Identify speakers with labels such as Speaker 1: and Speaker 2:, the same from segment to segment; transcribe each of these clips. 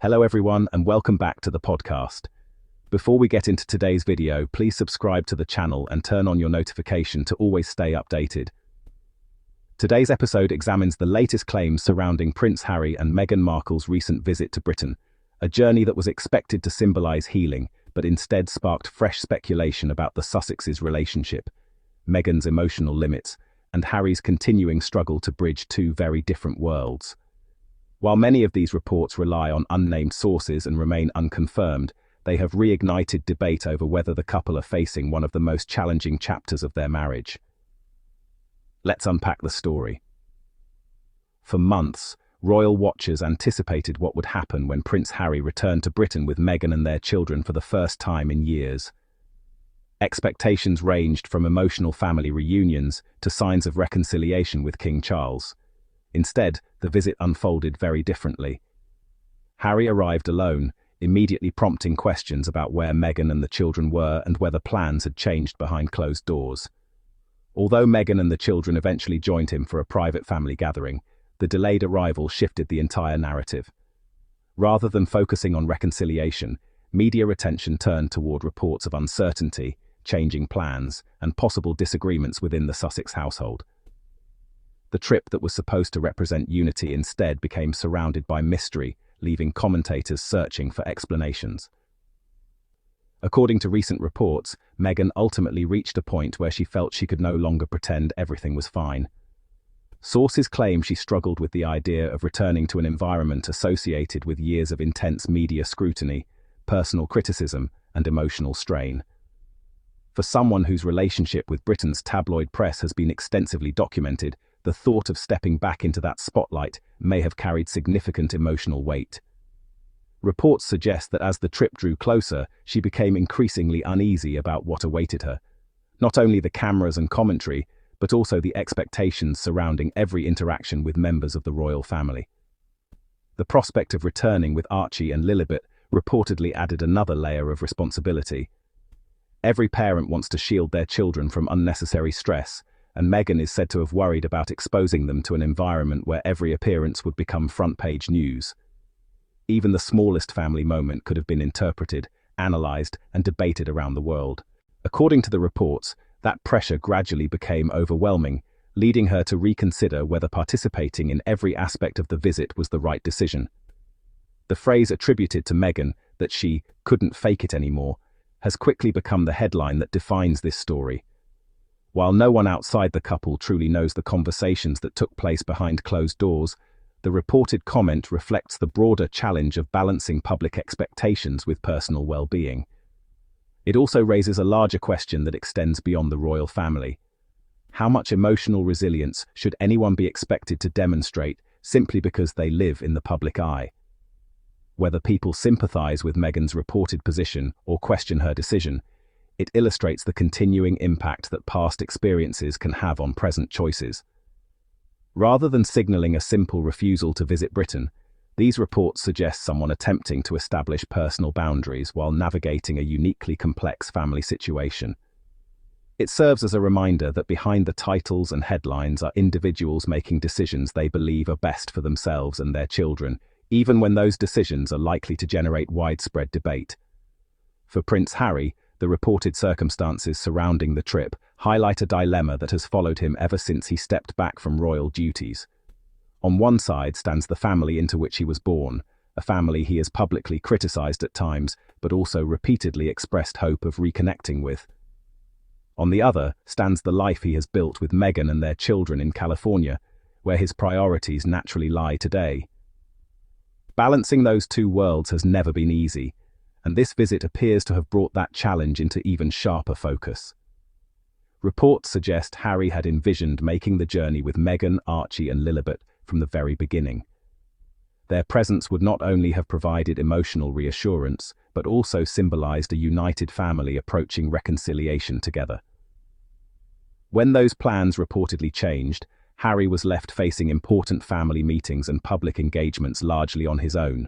Speaker 1: Hello everyone and welcome back to the podcast. Before we get into today's video, please subscribe to the channel and turn on your notification to always stay updated. Today's episode examines the latest claims surrounding Prince Harry and Meghan Markle's recent visit to Britain, a journey that was expected to symbolize healing, but instead sparked fresh speculation about the Sussexes' relationship, Meghan's emotional limits, and Harry's continuing struggle to bridge two very different worlds. While many of these reports rely on unnamed sources and remain unconfirmed, they have reignited debate over whether the couple are facing one of the most challenging chapters of their marriage. Let's unpack the story. For months, royal watchers anticipated what would happen when Prince Harry returned to Britain with Meghan and their children for the first time in years. Expectations ranged from emotional family reunions to signs of reconciliation with King Charles. Instead, the visit unfolded very differently. Harry arrived alone, immediately prompting questions about where Meghan and the children were and whether plans had changed behind closed doors. Although Meghan and the children eventually joined him for a private family gathering, the delayed arrival shifted the entire narrative. Rather than focusing on reconciliation, media attention turned toward reports of uncertainty, changing plans, and possible disagreements within the Sussex household. The trip that was supposed to represent unity instead became surrounded by mystery, leaving commentators searching for explanations. According to recent reports, Meghan ultimately reached a point where she felt she could no longer pretend everything was fine. Sources claim she struggled with the idea of returning to an environment associated with years of intense media scrutiny, personal criticism, and emotional strain. For someone whose relationship with Britain's tabloid press has been extensively documented, the thought of stepping back into that spotlight may have carried significant emotional weight. Reports suggest that as the trip drew closer, she became increasingly uneasy about what awaited her. Not only the cameras and commentary, but also the expectations surrounding every interaction with members of the royal family. The prospect of returning with Archie and Lilibet reportedly added another layer of responsibility. Every parent wants to shield their children from unnecessary stress, and Meghan is said to have worried about exposing them to an environment where every appearance would become front-page news. Even the smallest family moment could have been interpreted, analysed, and debated around the world. According to the reports, that pressure gradually became overwhelming, leading her to reconsider whether participating in every aspect of the visit was the right decision. The phrase attributed to Meghan, that she couldn't fake it anymore, has quickly become the headline that defines this story. While no one outside the couple truly knows the conversations that took place behind closed doors, the reported comment reflects the broader challenge of balancing public expectations with personal well-being. It also raises a larger question that extends beyond the royal family. How much emotional resilience should anyone be expected to demonstrate simply because they live in the public eye? Whether people sympathize with Meghan's reported position or question her decision, it illustrates the continuing impact that past experiences can have on present choices. Rather than signaling a simple refusal to visit Britain, these reports suggest someone attempting to establish personal boundaries while navigating a uniquely complex family situation. It serves as a reminder that behind the titles and headlines are individuals making decisions they believe are best for themselves and their children, even when those decisions are likely to generate widespread debate. For Prince Harry, the reported circumstances surrounding the trip highlight a dilemma that has followed him ever since he stepped back from royal duties. On one side stands the family into which he was born, a family he has publicly criticized at times, but also repeatedly expressed hope of reconnecting with. On the other stands the life he has built with Meghan and their children in California, where his priorities naturally lie today. Balancing those two worlds has never been easy, and this visit appears to have brought that challenge into even sharper focus. Reports suggest Harry had envisioned making the journey with Meghan, Archie and Lilibet from the very beginning. Their presence would not only have provided emotional reassurance, but also symbolized a united family approaching reconciliation together. When those plans reportedly changed, Harry was left facing important family meetings and public engagements largely on his own.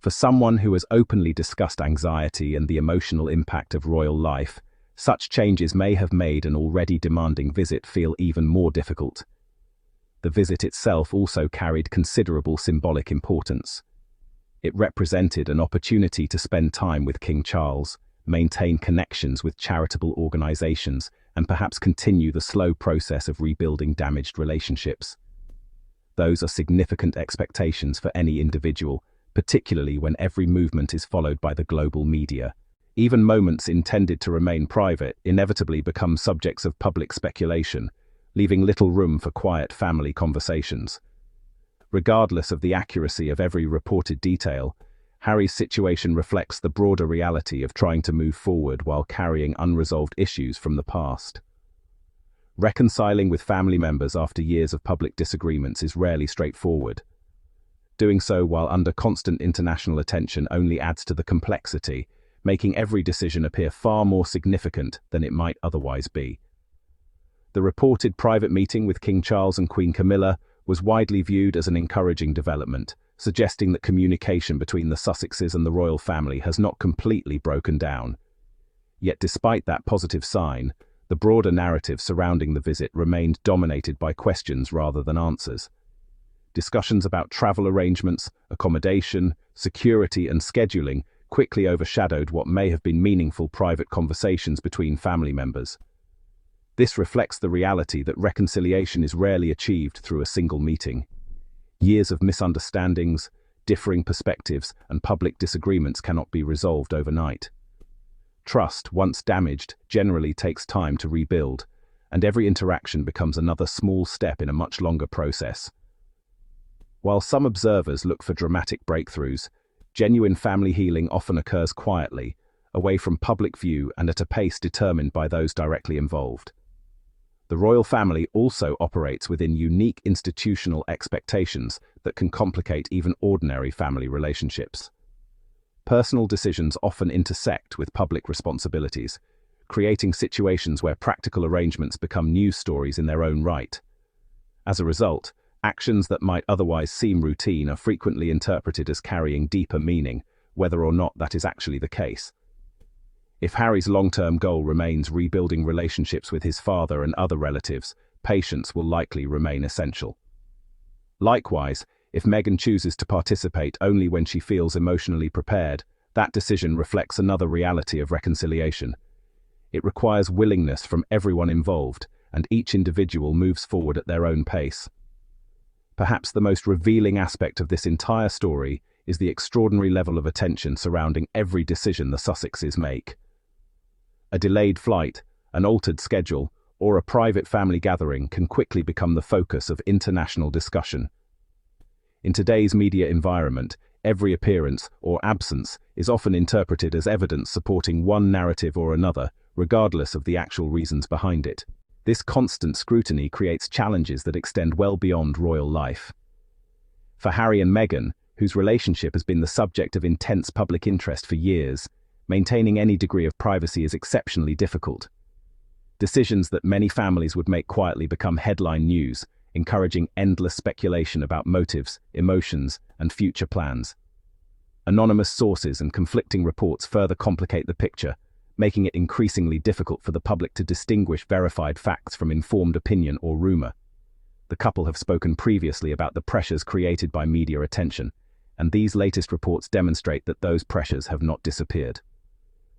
Speaker 1: For someone who has openly discussed anxiety and the emotional impact of royal life, such changes may have made an already demanding visit feel even more difficult. The visit itself also carried considerable symbolic importance. It represented an opportunity to spend time with King Charles, maintain connections with charitable organizations, and perhaps continue the slow process of rebuilding damaged relationships. Those are significant expectations for any individual, particularly when every movement is followed by the global media. Even moments intended to remain private inevitably become subjects of public speculation, leaving little room for quiet family conversations. Regardless of the accuracy of every reported detail, Harry's situation reflects the broader reality of trying to move forward while carrying unresolved issues from the past. Reconciling with family members after years of public disagreements is rarely straightforward. Doing so while under constant international attention only adds to the complexity, making every decision appear far more significant than it might otherwise be. The reported private meeting with King Charles and Queen Camilla was widely viewed as an encouraging development, suggesting that communication between the Sussexes and the royal family has not completely broken down. Yet despite that positive sign, the broader narrative surrounding the visit remained dominated by questions rather than answers. Discussions about travel arrangements, accommodation, security, and scheduling quickly overshadowed what may have been meaningful private conversations between family members. This reflects the reality that reconciliation is rarely achieved through a single meeting. Years of misunderstandings, differing perspectives, and public disagreements cannot be resolved overnight. Trust, once damaged, generally takes time to rebuild, and every interaction becomes another small step in a much longer process. While some observers look for dramatic breakthroughs, genuine family healing often occurs quietly, away from public view and at a pace determined by those directly involved. The royal family also operates within unique institutional expectations that can complicate even ordinary family relationships. Personal decisions often intersect with public responsibilities, creating situations where practical arrangements become news stories in their own right. As a result, actions that might otherwise seem routine are frequently interpreted as carrying deeper meaning, whether or not that is actually the case. If Harry's long-term goal remains rebuilding relationships with his father and other relatives, patience will likely remain essential. Likewise, if Meghan chooses to participate only when she feels emotionally prepared, that decision reflects another reality of reconciliation. It requires willingness from everyone involved, and each individual moves forward at their own pace. Perhaps the most revealing aspect of this entire story is the extraordinary level of attention surrounding every decision the Sussexes make. A delayed flight, an altered schedule, or a private family gathering can quickly become the focus of international discussion. In today's media environment, every appearance or absence is often interpreted as evidence supporting one narrative or another, regardless of the actual reasons behind it. This constant scrutiny creates challenges that extend well beyond royal life. For Harry and Meghan, whose relationship has been the subject of intense public interest for years, maintaining any degree of privacy is exceptionally difficult. Decisions that many families would make quietly become headline news, encouraging endless speculation about motives, emotions, and future plans. Anonymous sources and conflicting reports further complicate the picture, making it increasingly difficult for the public to distinguish verified facts from informed opinion or rumor. The couple have spoken previously about the pressures created by media attention, and these latest reports demonstrate that those pressures have not disappeared.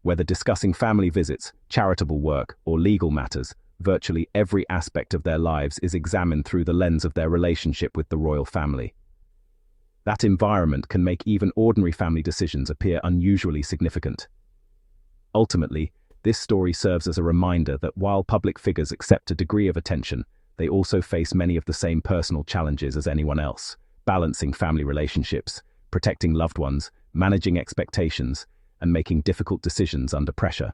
Speaker 1: Whether discussing family visits, charitable work, or legal matters, virtually every aspect of their lives is examined through the lens of their relationship with the royal family. That environment can make even ordinary family decisions appear unusually significant. Ultimately, this story serves as a reminder that while public figures accept a degree of attention, they also face many of the same personal challenges as anyone else, balancing family relationships, protecting loved ones, managing expectations, and making difficult decisions under pressure.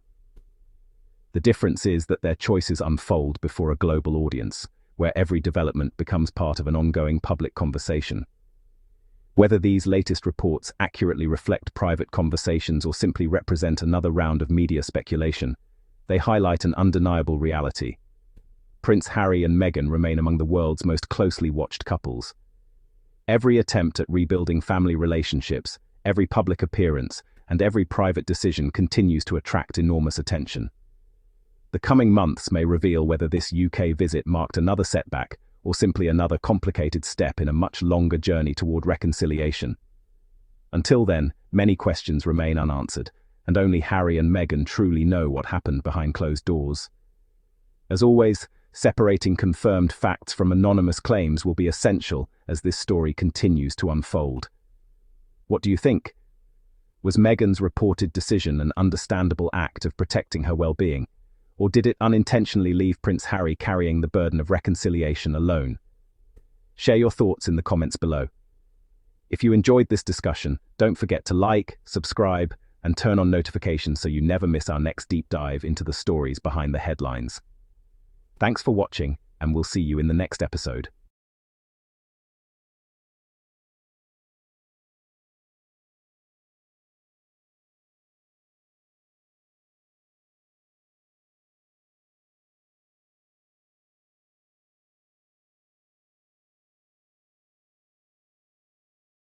Speaker 1: The difference is that their choices unfold before a global audience, where every development becomes part of an ongoing public conversation. Whether these latest reports accurately reflect private conversations or simply represent another round of media speculation, they highlight an undeniable reality. Prince Harry and Meghan remain among the world's most closely watched couples. Every attempt at rebuilding family relationships, every public appearance, and every private decision continues to attract enormous attention. The coming months may reveal whether this UK visit marked another setback or simply another complicated step in a much longer journey toward reconciliation. Until then, many questions remain unanswered, and only Harry and Meghan truly know what happened behind closed doors. As always, separating confirmed facts from anonymous claims will be essential as this story continues to unfold. What do you think? Was Meghan's reported decision an understandable act of protecting her well-being, or did it unintentionally leave Prince Harry carrying the burden of reconciliation alone? Share your thoughts in the comments below. If you enjoyed this discussion, don't forget to like, subscribe, and turn on notifications so you never miss our next deep dive into the stories behind the headlines. Thanks for watching, and we'll see you in the next episode.